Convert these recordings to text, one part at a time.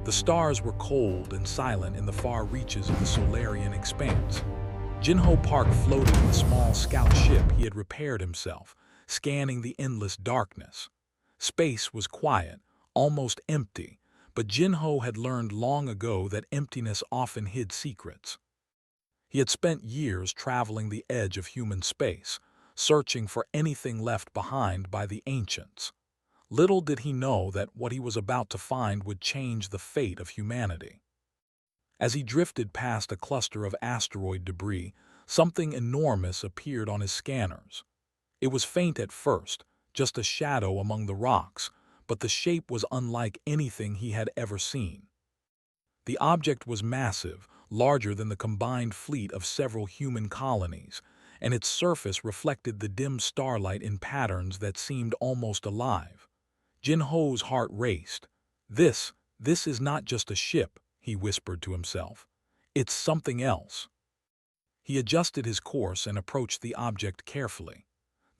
The stars were cold and silent in the far reaches of the Solarian expanse. Jinho Park floated in the small scout ship he had repaired himself, scanning the endless darkness. Space was quiet, almost empty, but Jinho had learned long ago that emptiness often hid secrets. He had spent years traveling the edge of human space, searching for anything left behind by the ancients. Little did he know that what he was about to find would change the fate of humanity. As he drifted past a cluster of asteroid debris, something enormous appeared on his scanners. It was faint at first, just a shadow among the rocks, but the shape was unlike anything he had ever seen. The object was massive, larger than the combined fleet of several human colonies, and its surface reflected the dim starlight in patterns that seemed almost alive. Jinho's heart raced. This is not just a ship, he whispered to himself. It's something else. He adjusted his course and approached the object carefully.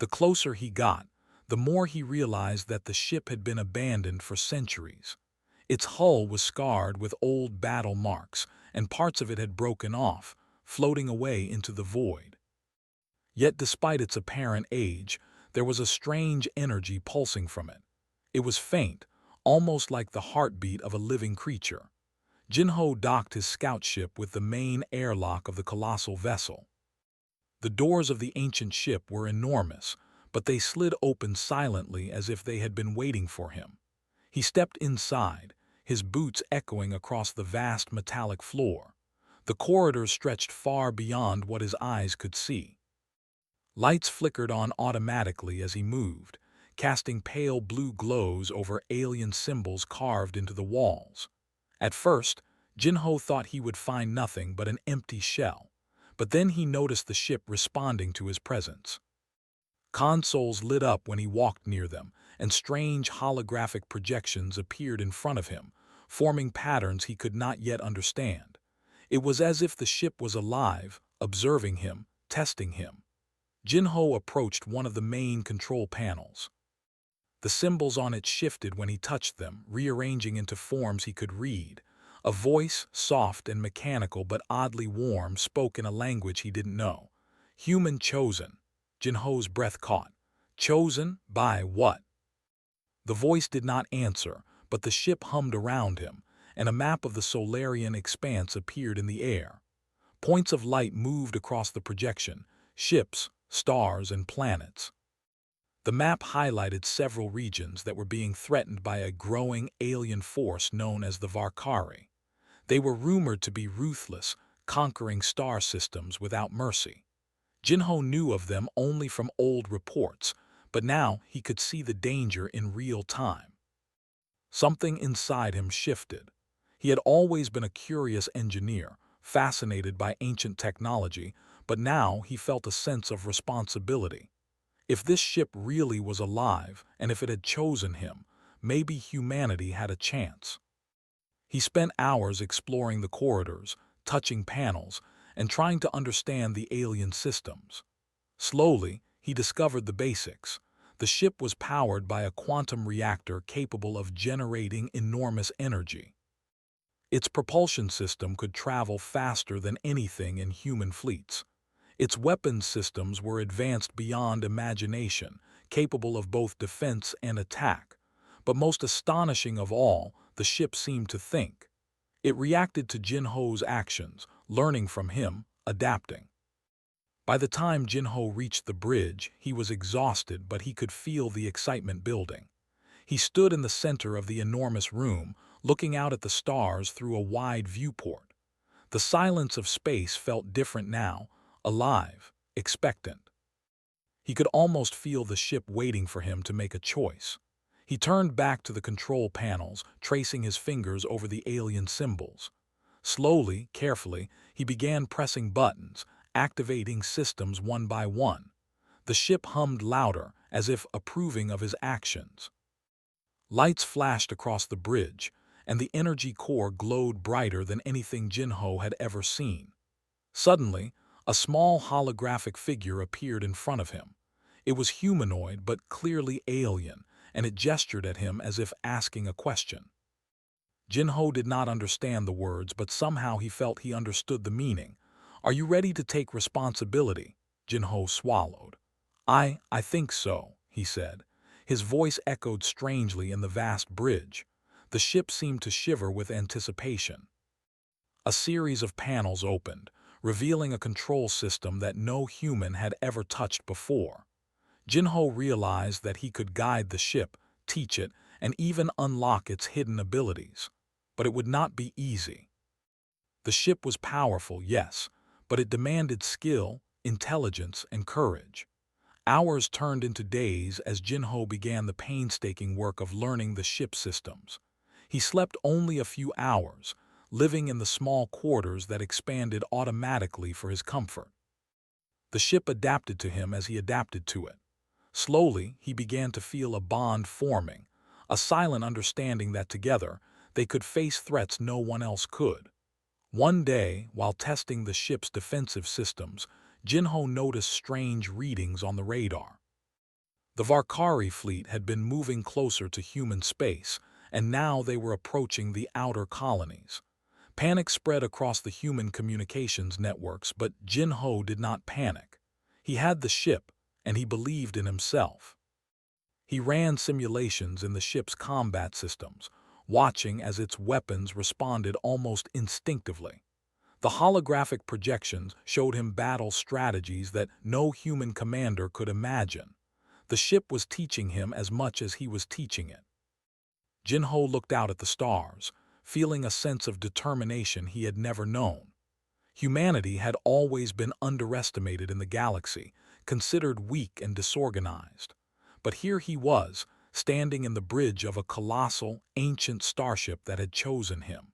The closer he got, the more he realized that the ship had been abandoned for centuries. Its hull was scarred with old battle marks, and parts of it had broken off, floating away into the void. Yet despite its apparent age, there was a strange energy pulsing from it. It was faint, almost like the heartbeat of a living creature. Jinho docked his scout ship with the main airlock of the colossal vessel. The doors of the ancient ship were enormous, but they slid open silently as if they had been waiting for him. He stepped inside, his boots echoing across the vast metallic floor. The corridors stretched far beyond what his eyes could see. Lights flickered on automatically as he moved, casting pale blue glows over alien symbols carved into the walls. At first, Jinho thought he would find nothing but an empty shell, but then he noticed the ship responding to his presence. Consoles lit up when he walked near them, and strange holographic projections appeared in front of him, forming patterns he could not yet understand. It was as if the ship was alive, observing him, testing him. Jinho approached one of the main control panels. The symbols on it shifted when he touched them, rearranging into forms he could read. A voice, soft and mechanical but oddly warm, spoke in a language he didn't know. Human chosen. Jinho's breath caught. Chosen by what? The voice did not answer, but the ship hummed around him, and a map of the Solarian expanse appeared in the air. Points of light moved across the projection, ships, stars, and planets. The map highlighted several regions that were being threatened by a growing alien force known as the Varkari. They were rumored to be ruthless, conquering star systems without mercy. Jinho knew of them only from old reports, but now he could see the danger in real time. Something inside him shifted. He had always been a curious engineer, fascinated by ancient technology, but now he felt a sense of responsibility. If this ship really was alive, and if it had chosen him, maybe humanity had a chance. He spent hours exploring the corridors, touching panels, and trying to understand the alien systems. Slowly, he discovered the basics. The ship was powered by a quantum reactor capable of generating enormous energy. Its propulsion system could travel faster than anything in human fleets. Its weapons systems were advanced beyond imagination, capable of both defense and attack. But most astonishing of all, the ship seemed to think. It reacted to Jinho's actions, learning from him, adapting. By the time Jinho reached the bridge, he was exhausted, but he could feel the excitement building. He stood in the center of the enormous room, looking out at the stars through a wide viewport. The silence of space felt different now, alive, expectant. He could almost feel the ship waiting for him to make a choice. He turned back to the control panels, tracing his fingers over the alien symbols. Slowly, carefully, he began pressing buttons, activating systems one by one. The ship hummed louder, as if approving of his actions. Lights flashed across the bridge, and the energy core glowed brighter than anything Jinho had ever seen. Suddenly, a small holographic figure appeared in front of him. It was humanoid but clearly alien, and it gestured at him as if asking a question. Jinho did not understand the words, but somehow he felt he understood the meaning. "Are you ready to take responsibility?" Jinho swallowed. I think so," he said. His voice echoed strangely in the vast bridge. The ship seemed to shiver with anticipation. A series of panels opened, revealing a control system that no human had ever touched before. Jinho realized that he could guide the ship, teach it, and even unlock its hidden abilities. But it would not be easy. The ship was powerful, yes, but it demanded skill, intelligence, and courage. Hours turned into days as Jinho began the painstaking work of learning the ship systems. He slept only a few hours, living in the small quarters that expanded automatically for his comfort. The ship adapted to him as he adapted to it. Slowly, he began to feel a bond forming, a silent understanding that together, they could face threats no one else could. One day, while testing the ship's defensive systems, Jinho noticed strange readings on the radar. The Varkari fleet had been moving closer to human space, and now they were approaching the outer colonies. Panic spread across the human communications networks, but Jinho did not panic. He had the ship, and he believed in himself. He ran simulations in the ship's combat systems, watching as its weapons responded almost instinctively. The holographic projections showed him battle strategies that no human commander could imagine. The ship was teaching him as much as he was teaching it. Jinho looked out at the stars, feeling a sense of determination he had never known. Humanity had always been underestimated in the galaxy, considered weak and disorganized. But here he was, standing in the bridge of a colossal, ancient starship that had chosen him.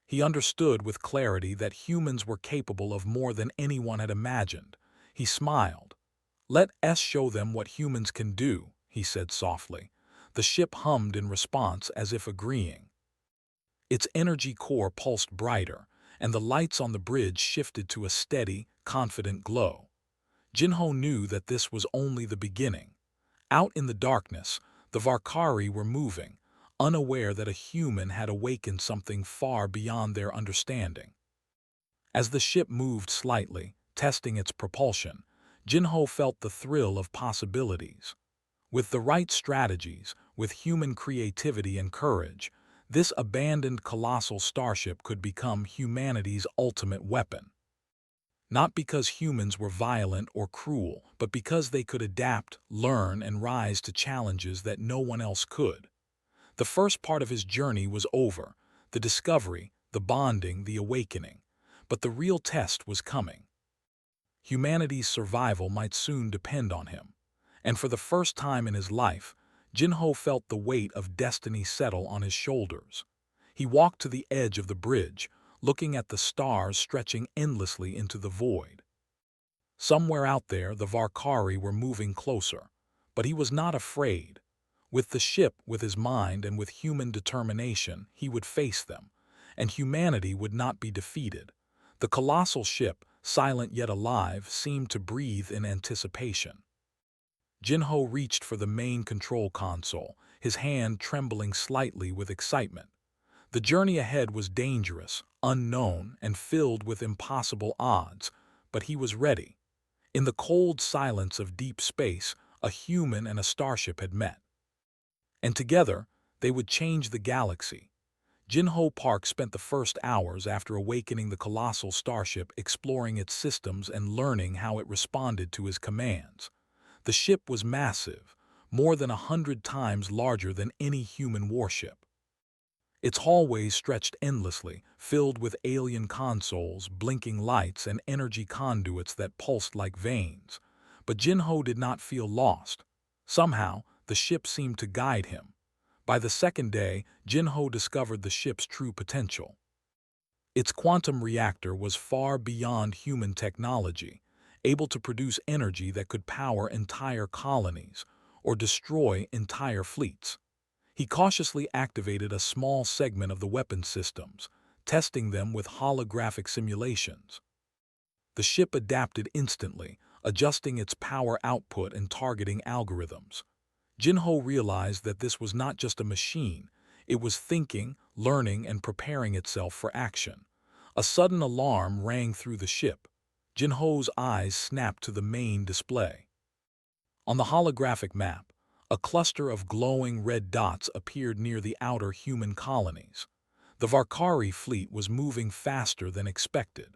He understood with clarity that humans were capable of more than anyone had imagined. He smiled. "Let us show them what humans can do," he said softly. The ship hummed in response as if agreeing. Its energy core pulsed brighter, and the lights on the bridge shifted to a steady, confident glow. Jinho knew that this was only the beginning. Out in the darkness, the Varkari were moving, unaware that a human had awakened something far beyond their understanding. As the ship moved slightly, testing its propulsion, Jinho felt the thrill of possibilities. With the right strategies, with human creativity and courage, this abandoned colossal starship could become humanity's ultimate weapon. Not because humans were violent or cruel, but because they could adapt, learn, and rise to challenges that no one else could. The first part of his journey was over, the discovery, the bonding, the awakening. But the real test was coming. Humanity's survival might soon depend on him. And for the first time in his life, Jinho felt the weight of destiny settle on his shoulders. He walked to the edge of the bridge, looking at the stars stretching endlessly into the void. Somewhere out there, the Varkari were moving closer, but he was not afraid. With the ship, with his mind, and with human determination, he would face them, and humanity would not be defeated. The colossal ship, silent yet alive, seemed to breathe in anticipation. Jinho reached for the main control console, his hand trembling slightly with excitement. The journey ahead was dangerous, unknown, and filled with impossible odds, but he was ready. In the cold silence of deep space, a human and a starship had met. And together, they would change the galaxy. Jinho Park spent the first hours after awakening the colossal starship exploring its systems and learning how it responded to his commands. The ship was massive, more than 100 times larger than any human warship. Its hallways stretched endlessly, filled with alien consoles, blinking lights, and energy conduits that pulsed like veins. But Jinho did not feel lost. Somehow, the ship seemed to guide him. By the second day, Jinho discovered the ship's true potential. Its quantum reactor was far beyond human technology, able to produce energy that could power entire colonies or destroy entire fleets. He cautiously activated a small segment of the weapon systems, testing them with holographic simulations. The ship adapted instantly, adjusting its power output and targeting algorithms. Jinho realized that this was not just a machine, It was thinking, learning, and preparing itself for action. A sudden alarm rang through the ship. Jinho's eyes snapped to the main display. On the holographic map, a cluster of glowing red dots appeared near the outer human colonies. The Varkari fleet was moving faster than expected.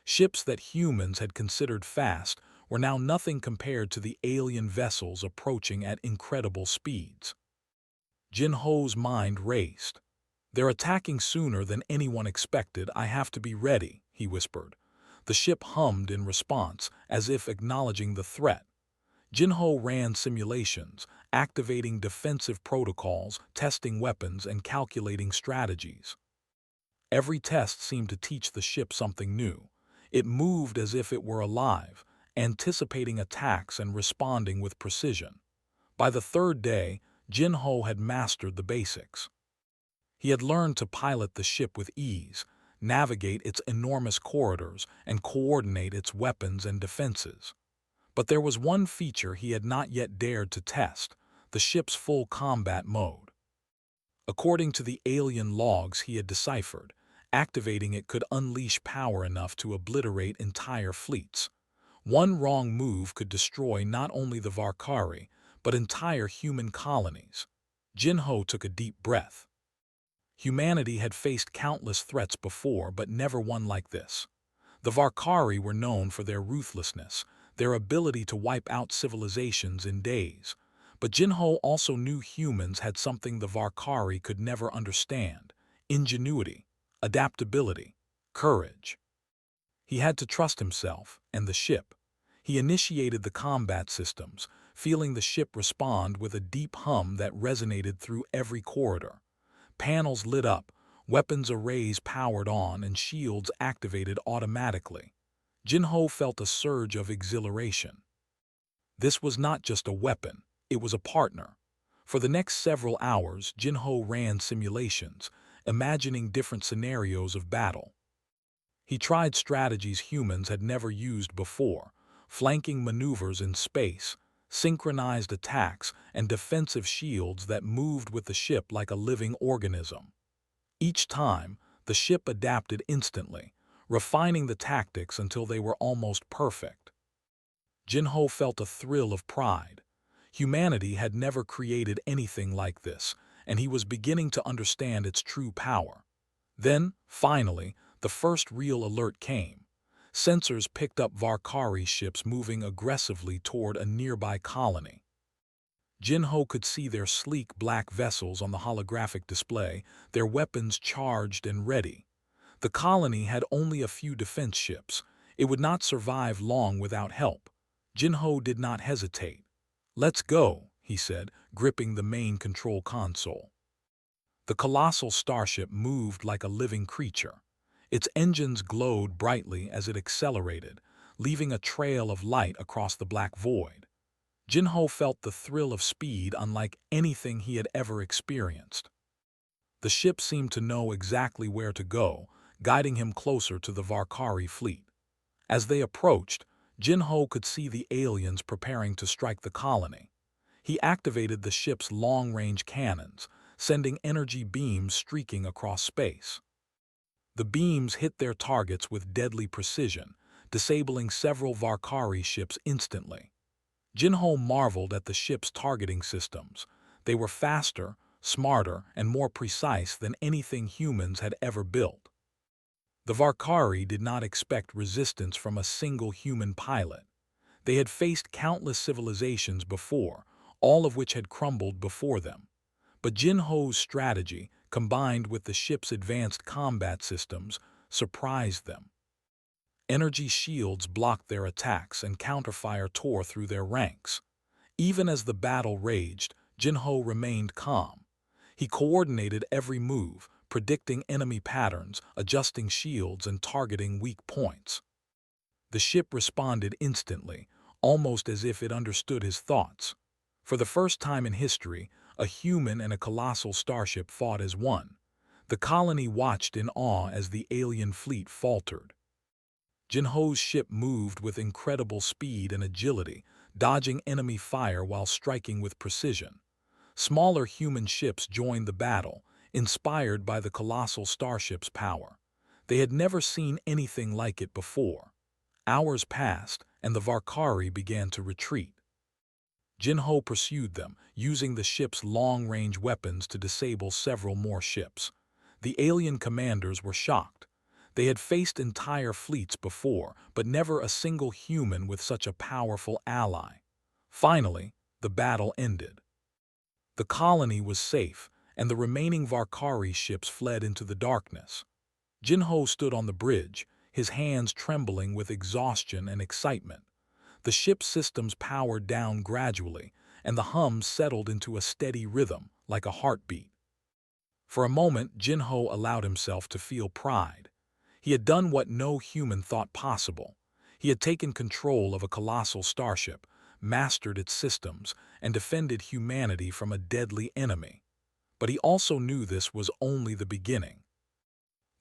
Ships that humans had considered fast were now nothing compared to the alien vessels approaching at incredible speeds. Jinho's mind raced. "They're attacking sooner than anyone expected. I have to be ready," he whispered. The ship hummed in response, as if acknowledging the threat. Jinho ran simulations, activating defensive protocols, testing weapons, and calculating strategies. Every test seemed to teach the ship something new. It moved as if it were alive, anticipating attacks and responding with precision. By the third day, Jinho had mastered the basics. He had learned to pilot the ship with ease, navigate its enormous corridors, and coordinate its weapons and defenses. But there was one feature he had not yet dared to test: the ship's full combat mode. According to the alien logs he had deciphered, activating it could unleash power enough to obliterate entire fleets. One wrong move could destroy not only the Varkari, but entire human colonies. Jinho took a deep breath. Humanity had faced countless threats before, but never one like this. The Varkari were known for their ruthlessness, their ability to wipe out civilizations in days. But Jinho also knew humans had something the Varkari could never understand: ingenuity, adaptability, courage. He had to trust himself and the ship. He initiated the combat systems, feeling the ship respond with a deep hum that resonated through every corridor. Panels lit up, weapons arrays powered on, and shields activated automatically. Jinho felt a surge of exhilaration. This was not just a weapon, it was a partner. For the next several hours, Jinho ran simulations, imagining different scenarios of battle. He tried strategies humans had never used before: flanking maneuvers in space, synchronized attacks, and defensive shields that moved with the ship like a living organism. Each time, the ship adapted instantly, refining the tactics until they were almost perfect. Jinho felt a thrill of pride. Humanity had never created anything like this, and he was beginning to understand its true power. Then, finally, the first real alert came. Sensors picked up Varkari ships moving aggressively toward a nearby colony. Jinho could see their sleek black vessels on the holographic display, their weapons charged and ready. The colony had only a few defense ships. It would not survive long without help. Jinho did not hesitate. "Let's go," he said, gripping the main control console. The Colossal Starship moved like a living creature. Its engines glowed brightly as it accelerated, leaving a trail of light across the black void. Jinho felt the thrill of speed unlike anything he had ever experienced. The ship seemed to know exactly where to go, guiding him closer to the Varkari fleet. As they approached, Jinho could see the aliens preparing to strike the colony. He activated the ship's long-range cannons, sending energy beams streaking across space. The beams hit their targets with deadly precision, disabling several Varkari ships instantly. Jinho marveled at the ship's targeting systems. They were faster, smarter, and more precise than anything humans had ever built. The Varkari did not expect resistance from a single human pilot. They had faced countless civilizations before, all of which had crumbled before them. But Jinho's strategy, combined with the ship's advanced combat systems, surprised them. Energy shields blocked their attacks and counterfire tore through their ranks. Even as the battle raged, Jinho remained calm. He coordinated every move, predicting enemy patterns, adjusting shields, and targeting weak points. The ship responded instantly, almost as if it understood his thoughts. For the first time in history, a human and a colossal starship fought as one. The colony watched in awe as the alien fleet faltered. Jinho's ship moved with incredible speed and agility, dodging enemy fire while striking with precision. Smaller human ships joined the battle, inspired by the colossal starship's power. They had never seen anything like it before. Hours passed, and the Varkari began to retreat. Jinho pursued them, using the ship's long-range weapons to disable several more ships. The alien commanders were shocked. They had faced entire fleets before, but never a single human with such a powerful ally. Finally, the battle ended. The colony was safe, and the remaining Varkari ships fled into the darkness. Jinho stood on the bridge, his hands trembling with exhaustion and excitement. The ship's systems powered down gradually, and the hum settled into a steady rhythm, like a heartbeat. For a moment, Jinho allowed himself to feel pride. He had done what no human thought possible. He had taken control of a colossal starship, mastered its systems, and defended humanity from a deadly enemy. But he also knew this was only the beginning.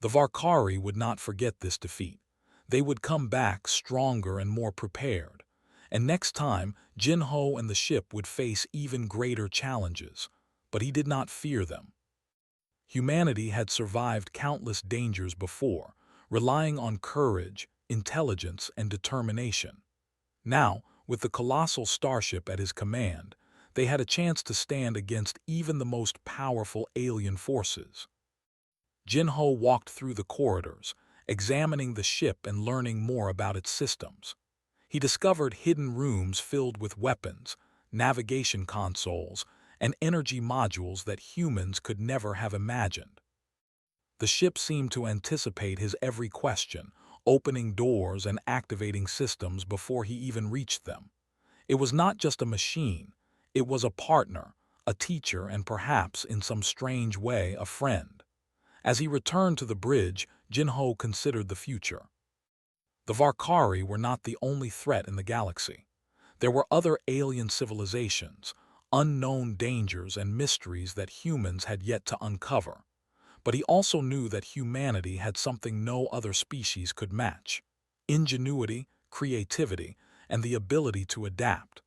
The Varkari would not forget this defeat. They would come back stronger and more prepared. And next time, Jinho and the ship would face even greater challenges. But he did not fear them. Humanity had survived countless dangers before, relying on courage, intelligence, and determination. Now, with the colossal starship at his command, they had a chance to stand against even the most powerful alien forces. Jinho walked through the corridors, examining the ship and learning more about its systems. He discovered hidden rooms filled with weapons, navigation consoles, and energy modules that humans could never have imagined. The ship seemed to anticipate his every question, opening doors and activating systems before he even reached them. It was not just a machine, it was a partner, a teacher, and perhaps, in some strange way, a friend. As he returned to the bridge, Jinho considered the future. The Varkari were not the only threat in the galaxy. There were other alien civilizations, unknown dangers and mysteries that humans had yet to uncover. But he also knew that humanity had something no other species could match: ingenuity, creativity, and the ability to adapt.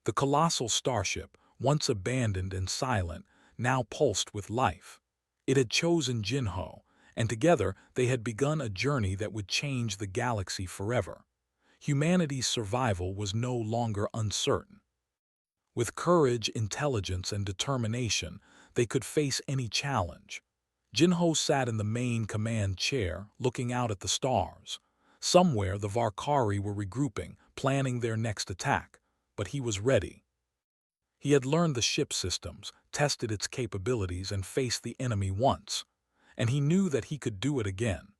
The colossal starship, once abandoned and silent, now pulsed with life. It had chosen Jinho, and together they had begun a journey that would change the galaxy forever. Humanity's survival was no longer uncertain. With courage, intelligence, and determination, they could face any challenge. Jinho sat in the main command chair, looking out at the stars. Somewhere the Varkari were regrouping, planning their next attack, but he was ready. He had learned the ship systems, tested its capabilities, and faced the enemy once. And he knew that he could do it again.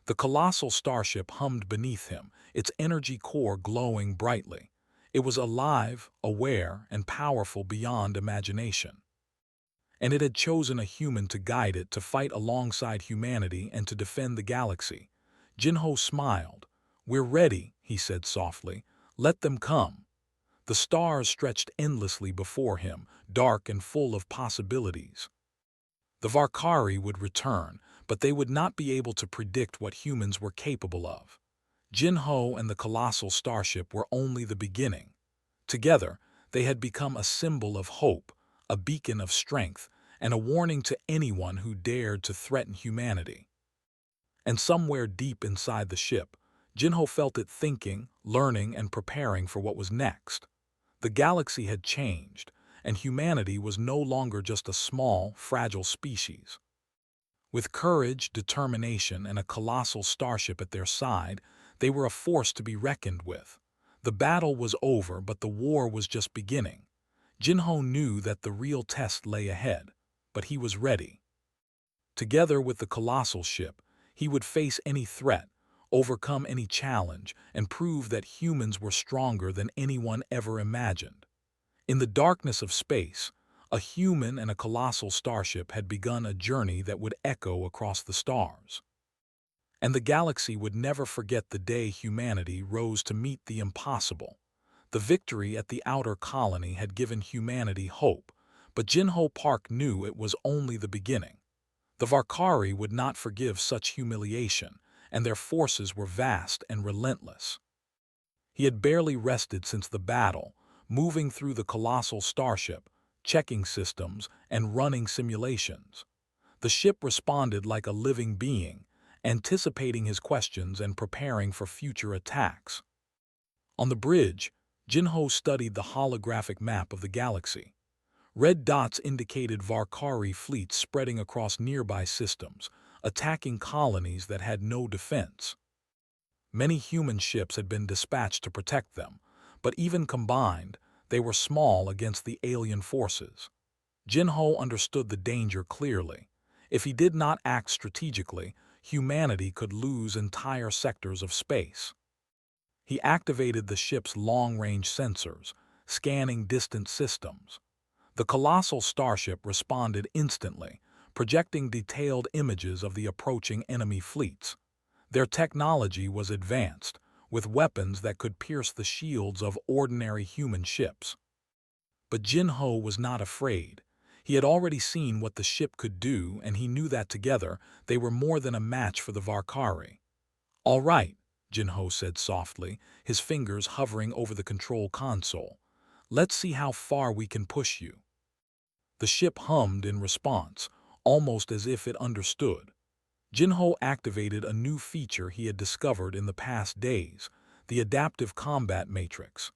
The colossal starship hummed beneath him, its energy core glowing brightly. It was alive, aware, and powerful beyond imagination. And it had chosen a human to guide it, to fight alongside humanity and to defend the galaxy. Jinho smiled. "We're ready," he said softly. "Let them come." The stars stretched endlessly before him, dark and full of possibilities. The Varkari would return, but they would not be able to predict what humans were capable of. Jinho and the colossal starship were only the beginning. Together, they had become a symbol of hope, a beacon of strength, and a warning to anyone who dared to threaten humanity. And somewhere deep inside the ship, Jinho felt it thinking, learning, and preparing for what was next. The galaxy had changed, and humanity was no longer just a small, fragile species. With courage, determination, and a colossal starship at their side, they were a force to be reckoned with. The battle was over, but the war was just beginning. Jinho knew that the real test lay ahead, but he was ready. Together with the colossal ship, he would face any threat, overcome any challenge, and prove that humans were stronger than anyone ever imagined. In the darkness of space, a human and a colossal starship had begun a journey that would echo across the stars. And the galaxy would never forget the day humanity rose to meet the impossible. The victory at the outer colony had given humanity hope, but Jinho Park knew it was only the beginning. The Varkari would not forgive such humiliation, and their forces were vast and relentless. He had barely rested since the battle, moving through the colossal starship, checking systems, and running simulations. The ship responded like a living being, anticipating his questions and preparing for future attacks. On the bridge, Jinho studied the holographic map of the galaxy. Red dots indicated Varkari fleets spreading across nearby systems, attacking colonies that had no defense. Many human ships had been dispatched to protect them, but even combined, they were small against the alien forces. Jinho understood the danger clearly. If he did not act strategically, humanity could lose entire sectors of space. He activated the ship's long-range sensors, scanning distant systems. The Colossal Starship responded instantly, projecting detailed images of the approaching enemy fleets. Their technology was advanced, with weapons that could pierce the shields of ordinary human ships. But Jinho was not afraid. He had already seen what the ship could do, and he knew that together they were more than a match for the Varkari. "All right," Jinho said softly, his fingers hovering over the control console. "Let's see how far we can push you." The ship hummed in response, almost as if it understood. Jinho activated a new feature he had discovered in the past days, the adaptive combat matrix.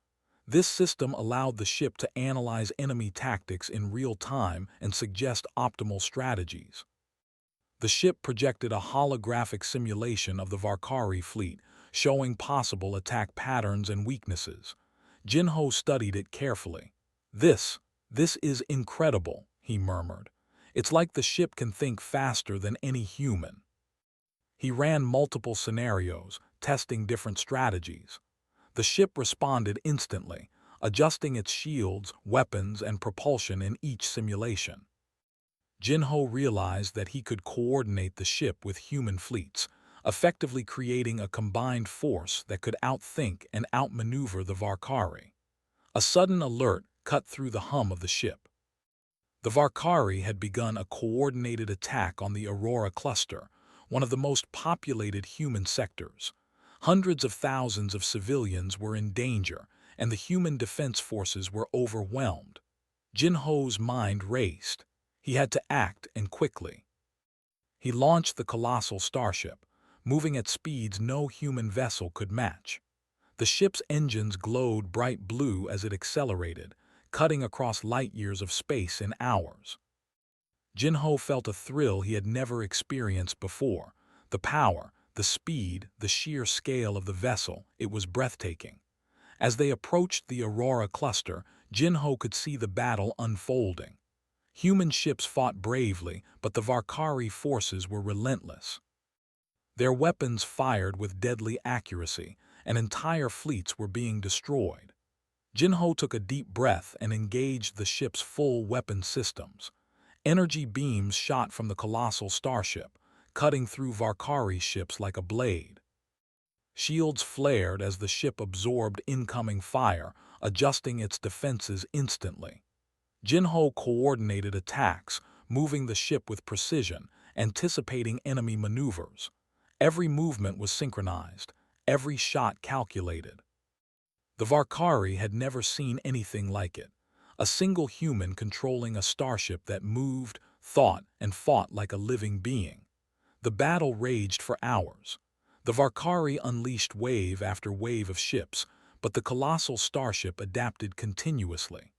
This system allowed the ship to analyze enemy tactics in real time and suggest optimal strategies. The ship projected a holographic simulation of the Varkari fleet, showing possible attack patterns and weaknesses. Jinho studied it carefully. This is incredible," he murmured. "It's like the ship can think faster than any human." He ran multiple scenarios, testing different strategies. The ship responded instantly, adjusting its shields, weapons, and propulsion in each simulation. Jinho realized that he could coordinate the ship with human fleets, effectively creating a combined force that could outthink and outmaneuver the Varkari. A sudden alert cut through the hum of the ship. The Varkari had begun a coordinated attack on the Aurora cluster, one of the most populated human sectors. Hundreds of thousands of civilians were in danger, and the human defense forces were overwhelmed. Jinho's mind raced. He had to act, and quickly. He launched the Colossal Starship, moving at speeds no human vessel could match. The ship's engines glowed bright blue as it accelerated, cutting across light-years of space in hours. Jinho felt a thrill he had never experienced before. The power, the speed, the sheer scale of the vessel, it was breathtaking. As they approached the Aurora cluster, Jinho could see the battle unfolding. Human ships fought bravely, but the Varkari forces were relentless. Their weapons fired with deadly accuracy, and entire fleets were being destroyed. Jinho took a deep breath and engaged the ship's full weapon systems. Energy beams shot from the Colossal Starship, cutting through Varkari ships like a blade. Shields flared as the ship absorbed incoming fire, adjusting its defenses instantly. Jinho coordinated attacks, moving the ship with precision, anticipating enemy maneuvers. Every movement was synchronized, every shot calculated. The Varkari had never seen anything like it. A single human controlling a starship that moved, thought, and fought like a living being. The battle raged for hours. The Varkari unleashed wave after wave of ships, but the Colossal Starship adapted continuously.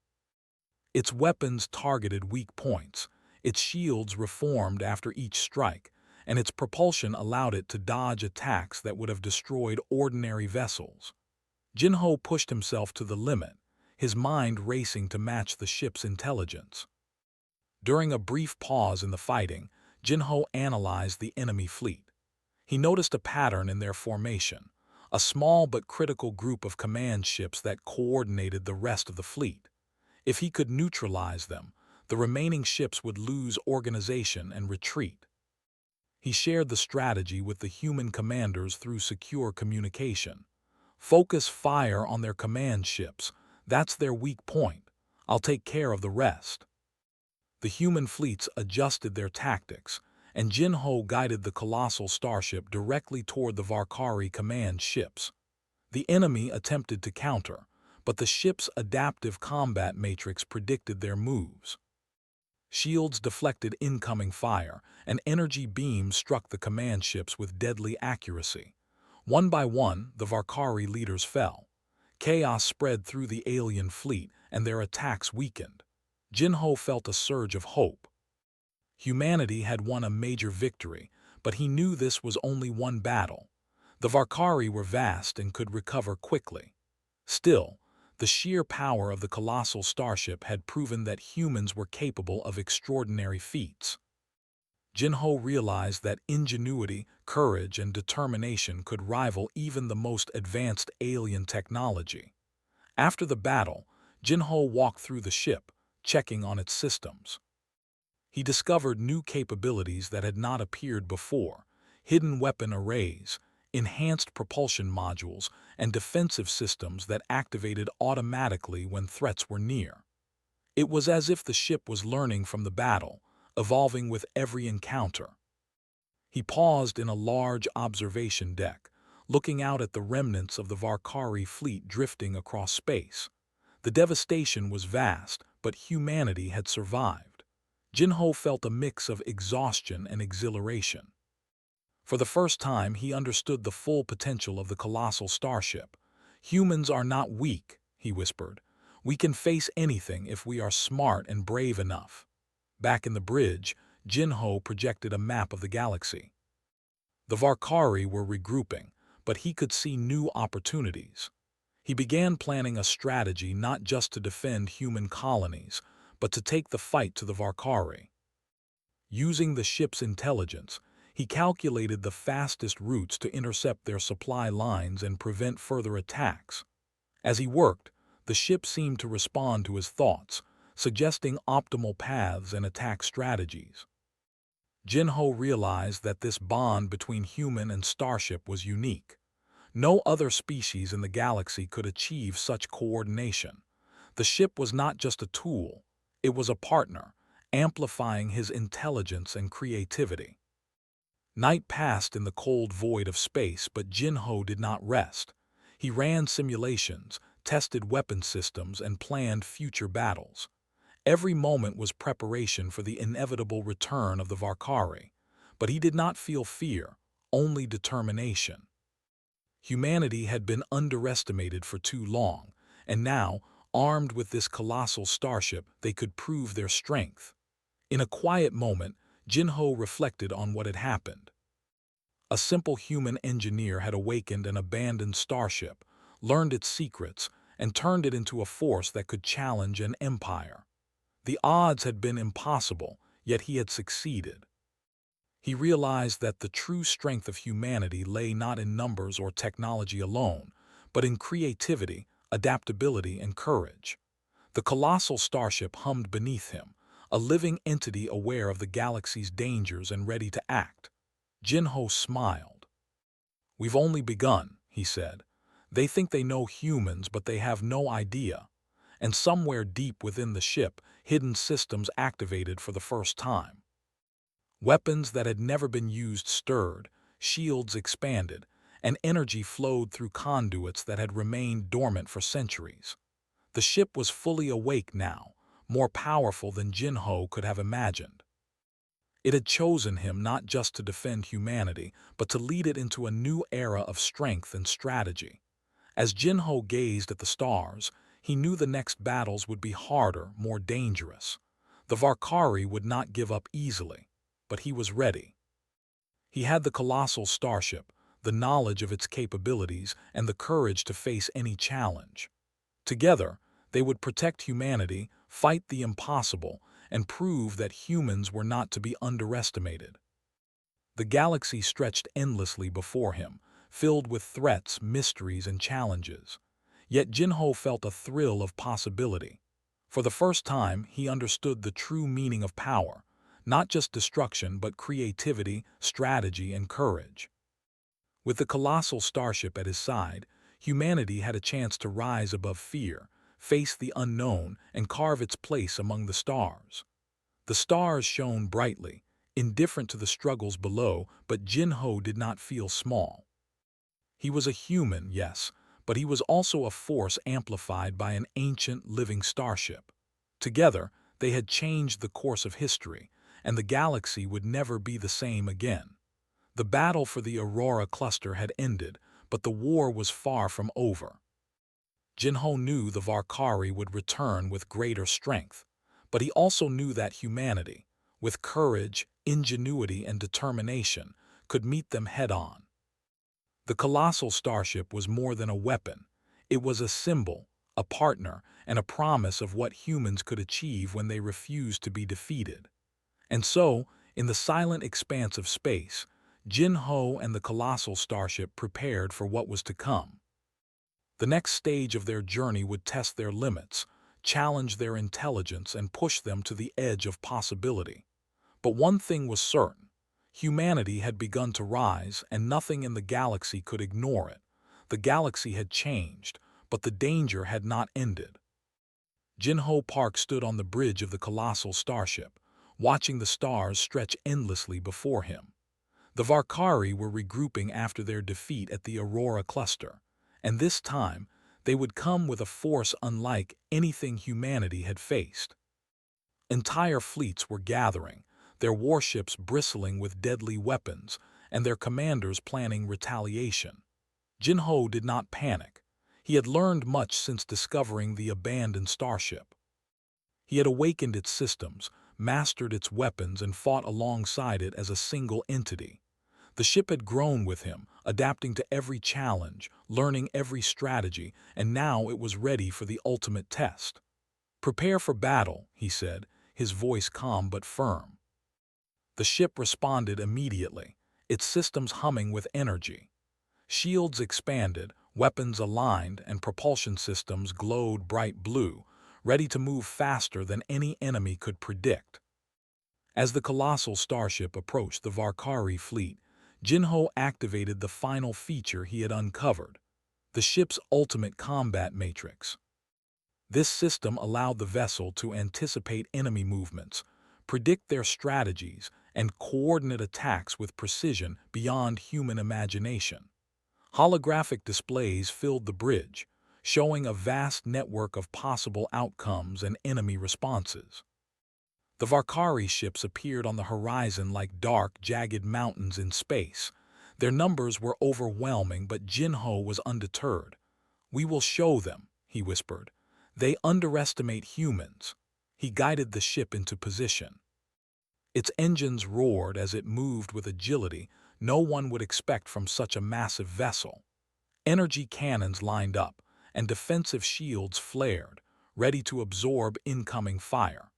Its weapons targeted weak points, its shields reformed after each strike, and its propulsion allowed it to dodge attacks that would have destroyed ordinary vessels. Jinho pushed himself to the limit, his mind racing to match the ship's intelligence. During a brief pause in the fighting, Jinho analyzed the enemy fleet. He noticed a pattern in their formation, a small but critical group of command ships that coordinated the rest of the fleet. If he could neutralize them, the remaining ships would lose organization and retreat. He shared the strategy with the human commanders through secure communication. "Focus fire on their command ships. That's their weak point. I'll take care of the rest." The human fleets adjusted their tactics, and Jinho guided the Colossal Starship directly toward the Varkari command ships. The enemy attempted to counter, but the ship's adaptive combat matrix predicted their moves. Shields deflected incoming fire, and energy beams struck the command ships with deadly accuracy. One by one, the Varkari leaders fell. Chaos spread through the alien fleet, and their attacks weakened. Jinho felt a surge of hope. Humanity had won a major victory, but he knew this was only one battle. The Varkari were vast and could recover quickly. Still, the sheer power of the Colossal Starship had proven that humans were capable of extraordinary feats. Jinho realized that ingenuity, courage, and determination could rival even the most advanced alien technology. After the battle, Jinho walked through the ship, checking on its systems. He discovered new capabilities that had not appeared before: hidden weapon arrays, enhanced propulsion modules, and defensive systems that activated automatically when threats were near. It was as if the ship was learning from the battle, evolving with every encounter. He paused in a large observation deck, looking out at the remnants of the Varkari fleet drifting across space. The devastation was vast, but humanity had survived. Jinho felt a mix of exhaustion and exhilaration. For the first time, he understood the full potential of the Colossal Starship. "Humans are not weak," he whispered. "We can face anything if we are smart and brave enough." Back in the bridge, Jinho projected a map of the galaxy. The Varkari were regrouping, but he could see new opportunities. He began planning a strategy not just to defend human colonies, but to take the fight to the Varkari. Using the ship's intelligence, he calculated the fastest routes to intercept their supply lines and prevent further attacks. As he worked, the ship seemed to respond to his thoughts, suggesting optimal paths and attack strategies. Jinho realized that this bond between human and starship was unique. No other species in the galaxy could achieve such coordination. The ship was not just a tool, it was a partner, amplifying his intelligence and creativity. Night passed in the cold void of space, but Jinho did not rest. He ran simulations, tested weapon systems, and planned future battles. Every moment was preparation for the inevitable return of the Varkari, but he did not feel fear, only determination. Humanity had been underestimated for too long, and now, armed with this colossal starship, they could prove their strength. In a quiet moment, Jinho reflected on what had happened. A simple human engineer had awakened an abandoned starship, learned its secrets, and turned it into a force that could challenge an empire. The odds had been impossible, yet he had succeeded. He realized that the true strength of humanity lay not in numbers or technology alone, but in creativity, adaptability, and courage. The colossal starship hummed beneath him, a living entity aware of the galaxy's dangers and ready to act. Jinho smiled. "We've only begun," he said. "They think they know humans, but they have no idea." And somewhere deep within the ship, hidden systems activated for the first time. Weapons that had never been used stirred, shields expanded, and energy flowed through conduits that had remained dormant for centuries. The ship was fully awake now, more powerful than Jinho could have imagined. It had chosen him not just to defend humanity, but to lead it into a new era of strength and strategy. As Jinho gazed at the stars, he knew the next battles would be harder, more dangerous. The Varkari would not give up easily, but he was ready. He had the colossal starship, the knowledge of its capabilities, and the courage to face any challenge. Together, they would protect humanity, fight the impossible, and prove that humans were not to be underestimated. The galaxy stretched endlessly before him, filled with threats, mysteries, and challenges. Yet Jinho felt a thrill of possibility. For the first time, he understood the true meaning of power, not just destruction, but creativity, strategy, and courage. With the colossal starship at his side, humanity had a chance to rise above fear, face the unknown, and carve its place among the stars. The stars shone brightly, indifferent to the struggles below, but Jinho did not feel small. He was a human, yes, but he was also a force amplified by an ancient living starship. Together, They had changed the course of history, and the galaxy would never be the same again. The battle for the Aurora cluster had ended, but the war was far from over. Jinho knew the Varkari would return with greater strength, but he also knew that humanity, with courage, ingenuity, and determination, could meet them head-on. The Colossal Starship was more than a weapon. It was a symbol, a partner, and a promise of what humans could achieve when they refused to be defeated. And so, in the silent expanse of space, Jinho and the Colossal Starship prepared for what was to come. The next stage of their journey would test their limits, challenge their intelligence, and push them to the edge of possibility. But one thing was certain. Humanity had begun to rise, and nothing in the galaxy could ignore it. The galaxy had changed, but the danger had not ended. Jinho Park stood on the bridge of the Colossal Starship, watching the stars stretch endlessly before him. The Varkari were regrouping after their defeat at the Aurora cluster, and this time they would come with a force unlike anything humanity had faced. Entire fleets were gathering, their warships bristling with deadly weapons, and their commanders planning retaliation. Jinho did not panic. He had learned much since discovering the abandoned starship. He had awakened its systems, mastered its weapons, and fought alongside it as a single entity. The ship had grown with him, adapting to every challenge, learning every strategy, and now it was ready for the ultimate test. "Prepare for battle," he said, his voice calm but firm. The ship responded immediately, its systems humming with energy. Shields expanded, weapons aligned, and propulsion systems glowed bright blue, ready to move faster than any enemy could predict. As the Colossal Starship approached the Varkari fleet, Jinho activated the final feature he had uncovered, the ship's ultimate combat matrix. This system allowed the vessel to anticipate enemy movements, predict their strategies, and coordinate attacks with precision beyond human imagination. Holographic displays filled the bridge, showing a vast network of possible outcomes and enemy responses. The Varkari ships appeared on the horizon like dark, jagged mountains in space. Their numbers were overwhelming, but Jinho was undeterred. "We will show them," he whispered. "They underestimate humans." He guided the ship into position. Its engines roared as it moved with agility no one would expect from such a massive vessel. Energy cannons lined up, and defensive shields flared, ready to absorb incoming fire.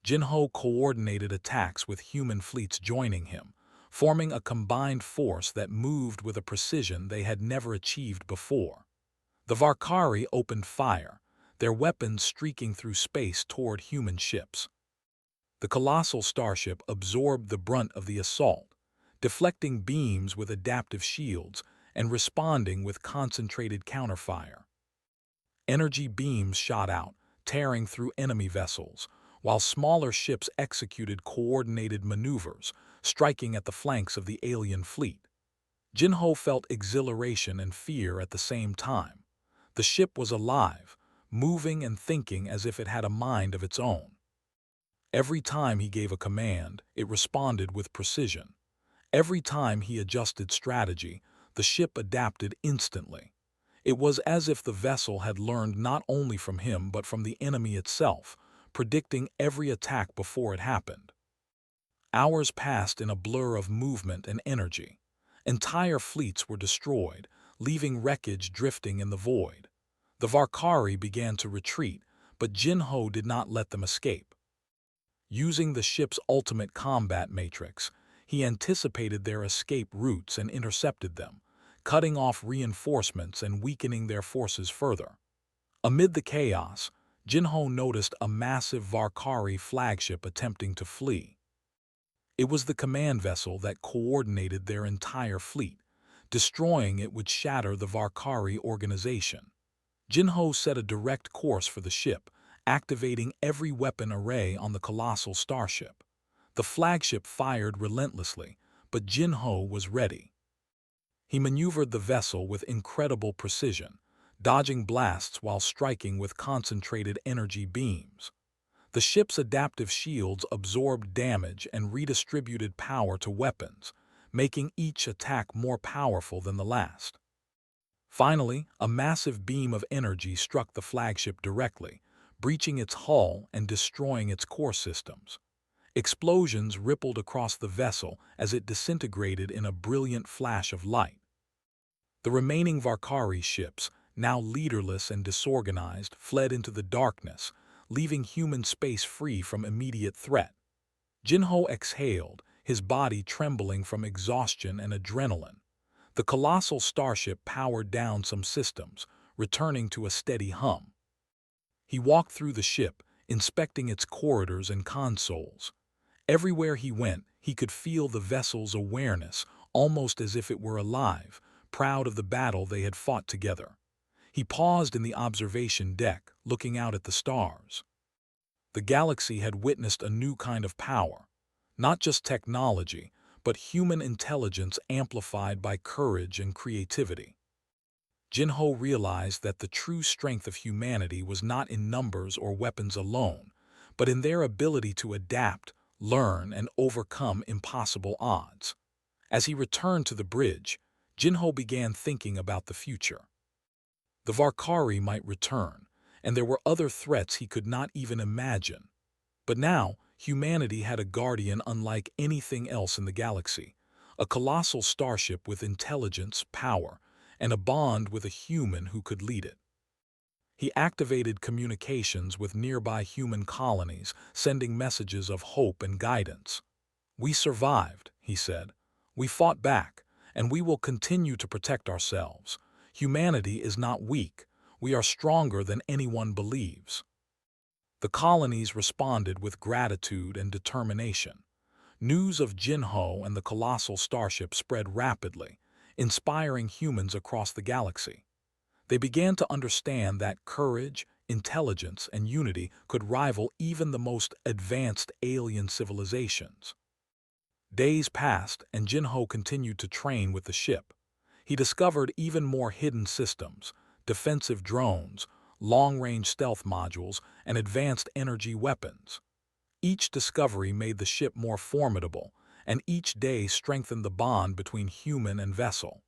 Jinho coordinated attacks with human fleets joining him, forming a combined force that moved with a precision they had never achieved before. The Varkari opened fire, their weapons streaking through space toward human ships. The Colossal Starship absorbed the brunt of the assault, deflecting beams with adaptive shields and responding with concentrated counterfire. Energy beams shot out, tearing through enemy vessels, while smaller ships executed coordinated maneuvers, striking at the flanks of the alien fleet. Jinho felt exhilaration and fear at the same time. The ship was alive, moving and thinking as if it had a mind of its own. Every time he gave a command, it responded with precision. Every time he adjusted strategy, the ship adapted instantly. It was as if the vessel had learned not only from him but from the enemy itself, predicting every attack before it happened. Hours passed in a blur of movement and energy. Entire fleets were destroyed, leaving wreckage drifting in the void. The Varkari began to retreat, but Jinho did not let them escape. Using the ship's ultimate combat matrix, he anticipated their escape routes and intercepted them, cutting off reinforcements and weakening their forces further. Amid the chaos, Jinho noticed a massive Varkari flagship attempting to flee. It was the command vessel that coordinated their entire fleet. Destroying it would shatter the Varkari organization. Jinho set a direct course for the ship, activating every weapon array on the Colossal Starship. The flagship fired relentlessly, but Jinho was ready. He maneuvered the vessel with incredible precision, dodging blasts while striking with concentrated energy beams. The ship's adaptive shields absorbed damage and redistributed power to weapons, making each attack more powerful than the last. Finally, a massive beam of energy struck the flagship directly, breaching its hull and destroying its core systems. Explosions rippled across the vessel as it disintegrated in a brilliant flash of light. The remaining Varkari ships, now leaderless and disorganized, fled into the darkness, leaving human space free from immediate threat. Jinho exhaled, his body trembling from exhaustion and adrenaline. The Colossal Starship powered down some systems, returning to a steady hum. He walked through the ship, inspecting its corridors and consoles. Everywhere he went, he could feel the vessel's awareness, almost as if it were alive, proud of the battle they had fought together. He paused in the observation deck, looking out at the stars. The galaxy had witnessed a new kind of power, not just technology, but human intelligence amplified by courage and creativity. Jinho realized that the true strength of humanity was not in numbers or weapons alone, but in their ability to adapt, learn, and overcome impossible odds. As he returned to the bridge, Jinho began thinking about the future. The Varkari might return, and there were other threats he could not even imagine. But now, humanity had a guardian unlike anything else in the galaxy, a colossal starship with intelligence, power, and a bond with a human who could lead it. He activated communications with nearby human colonies, sending messages of hope and guidance. "We survived," he said. "We fought back, and we will continue to protect ourselves. Humanity is not weak. We are stronger than anyone believes." The colonies responded with gratitude and determination. News of Jinho and the Colossal Starship spread rapidly, inspiring humans across the galaxy. They began to understand that courage, intelligence, and unity could rival even the most advanced alien civilizations. Days passed, and Jinho continued to train with the ship. He discovered even more hidden systems, defensive drones, long-range stealth modules, and advanced energy weapons. Each discovery made the ship more formidable, and each day strengthened the bond between human and vessel.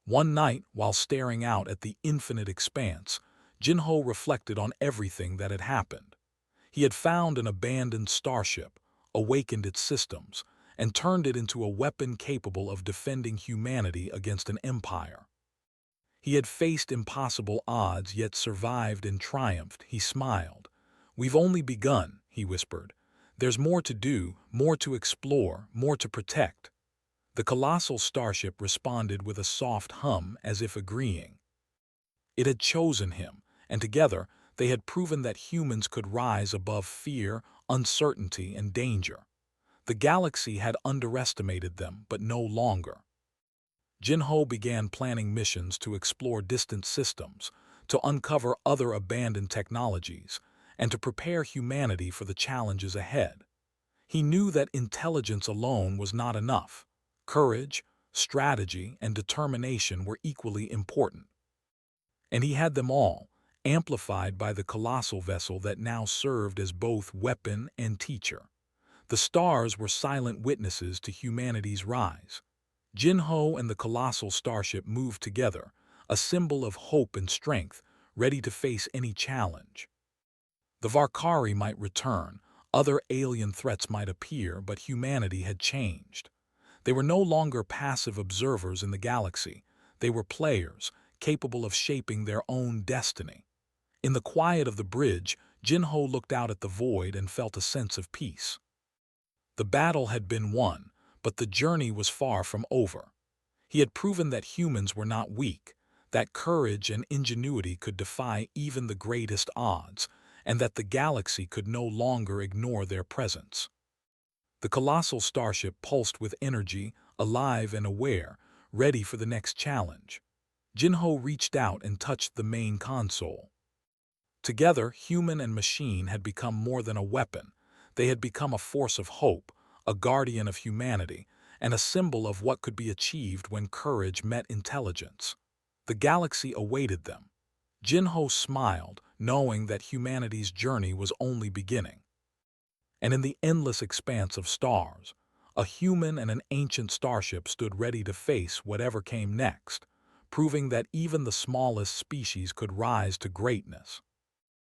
One night, while staring out at the infinite expanse, Jinho reflected on everything that had happened. He had found an abandoned starship, awakened its systems, and turned it into a weapon capable of defending humanity against an empire. He had faced impossible odds yet survived and triumphed. He smiled. "We've only begun," he whispered. "There's more to do, more to explore, more to protect." The Colossal Starship responded with a soft hum as if agreeing. It had chosen him, and together they had proven that humans could rise above fear, uncertainty, and danger. The galaxy had underestimated them, but no longer. Jinho began planning missions to explore distant systems, to uncover other abandoned technologies, and to prepare humanity for the challenges ahead. He knew that intelligence alone was not enough. Courage, strategy, and determination were equally important. And he had them all, amplified by the colossal vessel that now served as both weapon and teacher. The stars were silent witnesses to humanity's rise. Jinho and the Colossal Starship moved together, a symbol of hope and strength, ready to face any challenge. The Varkari might return, other alien threats might appear, but humanity had changed. They were no longer passive observers in the galaxy. They were players, capable of shaping their own destiny. In the quiet of the bridge, Jinho looked out at the void and felt a sense of peace. The battle had been won, but the journey was far from over. He had proven that humans were not weak, that courage and ingenuity could defy even the greatest odds, and that the galaxy could no longer ignore their presence. The Colossal Starship pulsed with energy, alive and aware, ready for the next challenge. Jinho reached out and touched the main console. Together, human and machine had become more than a weapon. They had become a force of hope, a guardian of humanity, and a symbol of what could be achieved when courage met intelligence. The galaxy awaited them. Jinho smiled, knowing that humanity's journey was only beginning. And in the endless expanse of stars, a human and an ancient starship stood ready to face whatever came next, proving that even the smallest species could rise to greatness.